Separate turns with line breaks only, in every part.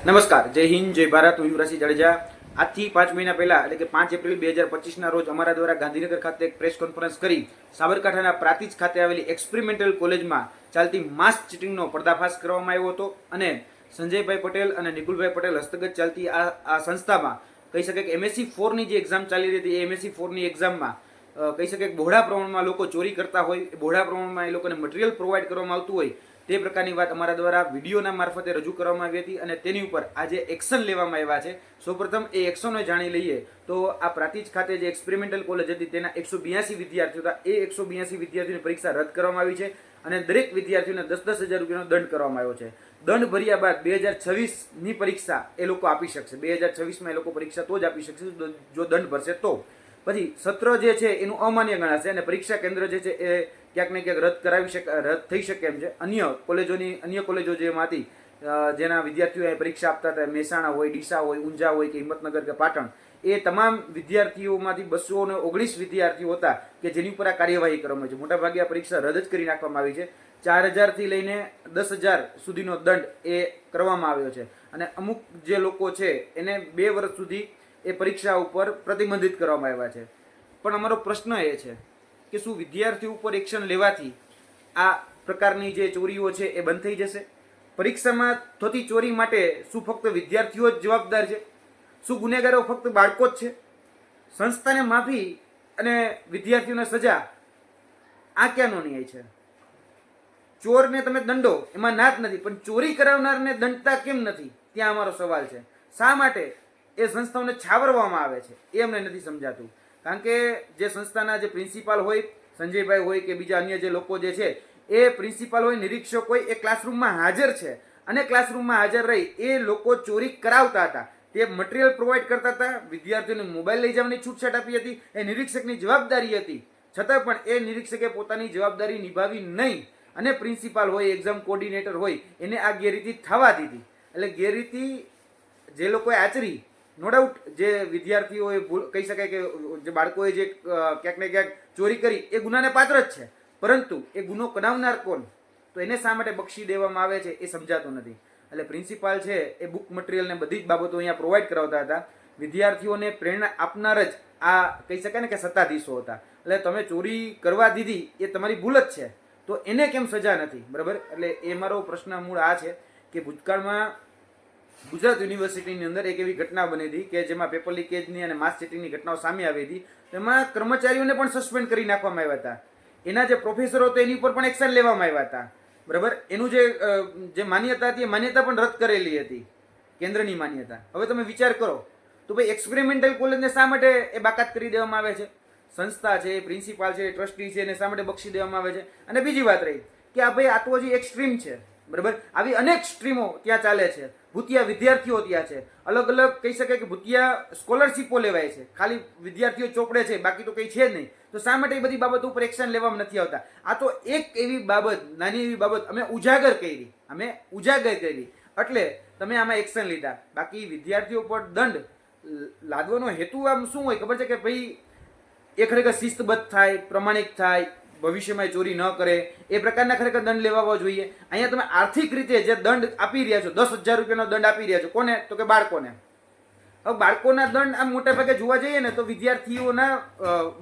નમસ્કાર, જય હિન્દ, જય ભારત. હું યુવરાજસિંહ જાડેજા. આજથી 5 મહિના પહેલા એટલે કે 5 એપ્રિલ 2025ના રોજ અમારા દ્વારા ગાંધીનગર ખાતે એક પ્રેસ કોન્ફરન્સ કરી સાબરકાંઠાના પ્રાંતિજ ખાતે આવેલી એક્સપેરિમેન્ટલ કોલેજમાં ચાલતી માસ ચીટિંગનો પર્દાફાશ કરવામાં આવ્યો હતો. અને સંજયભાઈ પટેલ અને નિકુલભાઈ પટેલ હસ્તગત ચાલતી આ સંસ્થામાં કહી શકે કે MSc 4ની જે એક્ઝામ ચાલી રહી હતી એ MSc 4ની એક્ઝામમાં કહી શકે કે બહોળા પ્રમાણમાં લોકો ચોરી કરતા હોય, બહોળા પ્રમાણમાં એ લોકોને મટીરિયલ પ્રોવાઈડ કરવામાં આવતું હોય તે પ્રકારની વાત અમારા દ્વારા વિડીયોના મારફતે રજૂ કરવામાં આવી હતી અને તેની ઉપર આજે એક્શન લેવામાં આવ્યા છે. સૌપ્રથમ એ એક્શનો જાણી લઈએ તો આ પ્રાંતિજ ખાતે જે એક્સપેરિમેન્ટલ કોલેજ હતી તેના 182 વિદ્યાર્થીઓ હતા. એ 182 વિદ્યાર્થીઓની પરીક્ષા રદ કરવામાં આવી છે અને દરેક વિદ્યાર્થીઓને 10,000 રૂપિયાનો દંડ કરવામાં આવ્યો છે. દંડ ભર્યા બાદ 2026ની પરીક્ષા એ લોકો આપી શકશે. 2026માં એ લોકો પરીક્ષા તો જ આપી શકશે જો દંડ ભરશે તો. પછી સત્ર જે છે એનું અમાન્ય ગણાશે અને પરીક્ષા કેન્દ્ર જે છે એ ક્યાંક ને ક્યાંક રદ થઈ શકે એમ છે. અન્ય કોલેજો જેમાંથી જેના વિદ્યાર્થીઓ પરીક્ષા આપતા હતા, મહેસાણા હોય, ડીસા હોય, ઊંઝા હોય કે હિંમતનગર કે પાટણ, એ તમામ વિદ્યાર્થીઓમાંથી 219 વિદ્યાર્થીઓ હતા કે જેની ઉપર આ કાર્યવાહી કરવામાં આવી છે. મોટાભાગે આ પરીક્ષા રદ જ કરી નાખવામાં આવી છે. 4,000થી લઈને 10,000 સુધીનો દંડ એ કરવામાં આવ્યો છે અને અમુક જે લોકો છે એને 2 વર્ષ સુધી એ પરીક્ષા ઉપર પ્રતિબંધિત કરવામાં આવ્યા છે. પણ અમારો પ્રશ્ન એ છે કે શું વિદ્યાર્થી ઉપર એક્શન લેવાથી આ પ્રકારની જે ચોરીઓ છે એ બંધ થઈ જશે? પરીક્ષામાં થતી ચોરી માટે શું ફક્ત વિદ્યાર્થીઓ જ જવાબદાર છે? શું ગુનેગારો ફક્ત બાળકો જ છે? સંસ્થાને માફી અને વિદ્યાર્થીઓને સજા, આ ક્યાંનો ન્યાય છે? ચોરને તમે દંડો એમાં ના જ નથી, પણ ચોરી કરાવનારને દંડતા કેમ નથી? ત્યાં અમારો સવાલ છે. શા માટે એ સંસ્થાઓને છાવરવામાં આવે છે એ અમને નથી સમજાતું. કારણ કે જે સંસ્થાના જે પ્રિન્સિપાલ હોય, સંજયભાઈ હોય કે બીજા અન્ય જે લોકો જે છે એ પ્રિન્સિપાલ હોય, નિરીક્ષક હોય, એ ક્લાસરૂમમાં હાજર છે અને ક્લાસરૂમમાં હાજર રહી એ લોકો ચોરી કરાવતા હતા. તે મટીરિયલ પ્રોવાઈડ કરતા હતા, વિદ્યાર્થીઓને મોબાઈલ લઈ જવાની છૂટછાટ આપી હતી. એ નિરીક્ષકની જવાબદારી હતી, છતાં પણ એ નિરીક્ષકે પોતાની જવાબદારી નિભાવી નહીં અને પ્રિન્સિપાલ હોય, એક્ઝામ કોર્ડિનેટર હોય, એને આ ગેરરીતિ થવા દીધી. એટલે ગેરરીતિ જે લોકોએ આચરી, નો ડાઉટ જે વિદ્યાર્થીઓએ કહી શકાય કે જે બાળકોએ જે ક્યાંક ને ક્યાંક ચોરી કરી એ ગુનાને પાત્ર જ છે, પરંતુ એ ગુનો કરાવનાર કોણ, તો એને શા માટે બક્ષી દેવામાં આવે છે એ સમજાતું નથી. એટલે પ્રિન્સિપાલ છે એ બુક મટીરિયલ ને બધી જ બાબતો અહીંયા પ્રોવાઈડ કરાવતા હતા. વિદ્યાર્થીઓને પ્રેરણા આપનાર જ આ કહી શકાય ને કે સત્તાધીશો હતા. એટલે તમે ચોરી કરવા દીધી એ તમારી ભૂલ જ છે, તો એને કેમ સજા નથી? બરાબર. એટલે એ મારો પ્રશ્ન મૂળ આ છે કે ભૂતકાળમાં ગુજરાત યુનિવર્સિટીની અંદર એક એવી ઘટના બની હતી કે જેમાં પેપર લીકેજની અને માસ ચીટિંગની ઘટનાઓ સામે આવી હતી. તેમાં કર્મચારીઓને પણ સસ્પેન્ડ કરી નાખવામાં આવ્યા હતા. એના જે પ્રોફેસરો હતો એની ઉપર પણ એક્શન લેવામાં આવ્યા હતા. બરાબર. એનું જે માન્યતા હતી એ માન્યતા પણ રદ કરેલી હતી, કેન્દ્રની માન્યતા. હવે તમે વિચાર કરો તો ભાઈ એક્સપેરિમેન્ટલ કોલેજને શા માટે એ બાકાત કરી દેવામાં આવે છે? સંસ્થા છે, પ્રિન્સિપાલ છે, ટ્રસ્ટી છે, એને શા માટે બક્ષી દેવામાં આવે છે? અને બીજી વાત રહી કે આ ભાઈ આ તો હજી એક સ્ટ્રીમ છે, બરાબર. આવી અનેક સ્ટ્રીમો ત્યાં ચાલે છે, ભૂતિયા વિદ્યાર્થીઓ ત્યાં છે, અલગ અલગ કહી શકાય કે ભૂતિયા સ્કોલરશીપો લેવાય છે, ખાલી વિદ્યાર્થીઓ ચોપડે છે, બાકી તો કંઈ છે જ નહીં. તો શા માટે એ બધી બાબતો ઉપર એક્શન લેવામાં નથી આવતા? આ તો એક એવી બાબત, નાની એવી બાબત અમે ઉજાગર કરી એટલે તમે આમાં એક્શન લીધા. બાકી વિદ્યાર્થીઓ પર દંડ લાદવાનો હેતુ આમ શું હોય ખબર છે? કે ભાઈ એ ખરેખર શિસ્તબદ્ધ થાય, પ્રમાણિક થાય, ભવિષ્યમાં ચોરી ન કરે, એ પ્રકારના ખરેખર દંડ લેવા જોઈએ. અહીંયા તમે આર્થિક રીતે જે દંડ આપી રહ્યા છો, 10,000 રૂપિયાનો દંડ આપી રહ્યા છો, કોને? તો કે બાળકોને. હવે બાળકોના દંડ આમ મોટા ભાગે જોવા જઈએ ને તો વિદ્યાર્થીઓના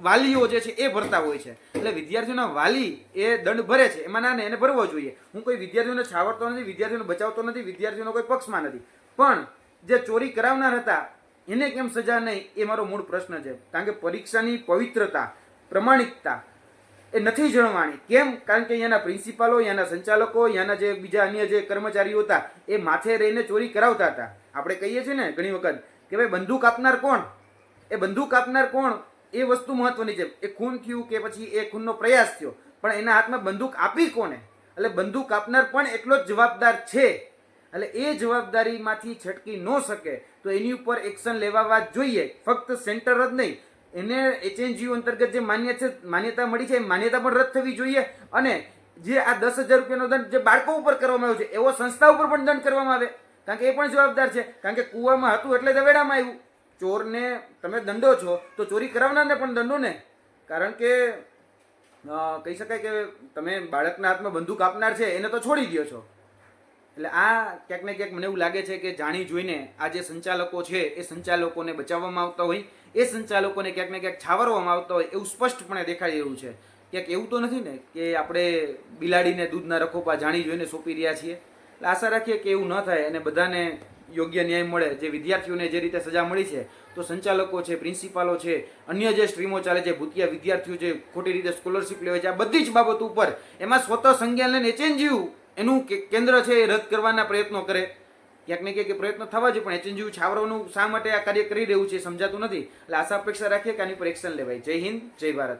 વાલીઓ જે છે એ ભરતા હોય છે. એટલે વિદ્યાર્થીઓના વાલી એ દંડ ભરે છે, એમાં ના એને ભરવો જોઈએ. હું કોઈ વિદ્યાર્થીઓને છાવરતો નથી, વિદ્યાર્થીઓને બચાવતો નથી, વિદ્યાર્થીઓનો કોઈ પક્ષમાં નથી, પણ જે ચોરી કરાવનાર હતા એને કેમ સજા નહીં એ મારો મૂળ પ્રશ્ન છે. કારણ કે પરીક્ષાની પવિત્રતા, પ્રમાણિકતા એ નથી જણવાની. કેમ? કારણ કે અહીંયાના પ્રિન્સિપાલો, અહીંયાના સંચાલકો, અહીંયાના જે બીજા અન્ય જે કર્મચારીઓ હતા એ માથે રહીને ચોરી કરાવતા હતા. આપણે કહીએ છીએ ને ઘણી વખત કે ભાઈ બંદૂક આપનાર કોણ? એ બંદૂક આપનાર કોણ એ વસ્તુ મહત્વની છે. એ ખૂન થયું કે પછી એ ખૂનનો પ્રયાસ થયો, પણ એના હાથમાં બંદૂક આપી કોને? એટલે બંદૂક આપનાર પણ એટલો જ જવાબદાર છે. એટલે એ જવાબદારીમાંથી છટકી ન શકે તો એની ઉપર એક્શન લેવા જોઈએ. ફક્ત સેન્ટર જ નહીં, એને HNGU અંતર્ગત જે માન્યતા મળી છે એ માન્યતા પણ રદ થવી જોઈએ. અને જે આ 10,000 રૂપિયાનો દંડ જે બાળકો ઉપર કરવામાં આવ્યો છે એવો સંસ્થા ઉપર પણ દંડ કરવામાં આવે, કારણ કે એ પણ જવાબદાર છે. કારણ કે કૂવામાં હતું એટલે દવેડામાં આવ્યું. ચોરને તમે દંડો છો તો ચોરી કરાવનારને પણ દંડો ને. કારણ કે કહી શકાય કે તમે બાળકના હાથમાં બંદૂક આપનાર છે એને તો છોડી દો છો, એટલે આ ક્યાંક ને ક્યાંક મને એવું લાગે છે કે જાણી જોઈને આ જે સંચાલકો છે એ સંચાલકોને બચાવવામાં આવતા હોય, એ સંચાલકોને ક્યાંક ને ક્યાંક છાવરવામાં આવતા હોય એવું સ્પષ્ટપણે દેખાઈ રહ્યું છે. ક્યાંક એવું તો નથી ને કે આપણે બિલાડીને દૂધના રખોપા જાણી જોઈને સોંપી રહ્યા છીએ. એટલે આશા રાખીએ કે એવું ન થાય અને બધાને યોગ્ય ન્યાય મળે. જે વિદ્યાર્થીઓને જે રીતે સજા મળી છે, તો સંચાલકો છે, પ્રિન્સિપાલો છે, અન્ય જે સ્ટ્રીમો ચાલે છે, ભૂતિયા વિદ્યાર્થીઓ જે ખોટી રીતે સ્કોલરશિપ લેવાય છે, આ બધી જ બાબતો ઉપર એમાં સ્વતઃ સંજ્ઞાન લઈને એચએનજીયુ એનું કેન્દ્ર છે એ રદ કરવાના પ્રયત્નો કરે. ક્યાંક ને ક્યાંક પ્રયત્ન થવા જોઈએ, પણ એચએનજીયુ છાવરવાનું શા માટે આ કાર્ય કરી રહ્યું છે સમજાતું નથી. એટલે આશા અપેક્ષા રાખીએ કે આની પર એક્શન લેવાય. જય હિન્દ, જય ભારત.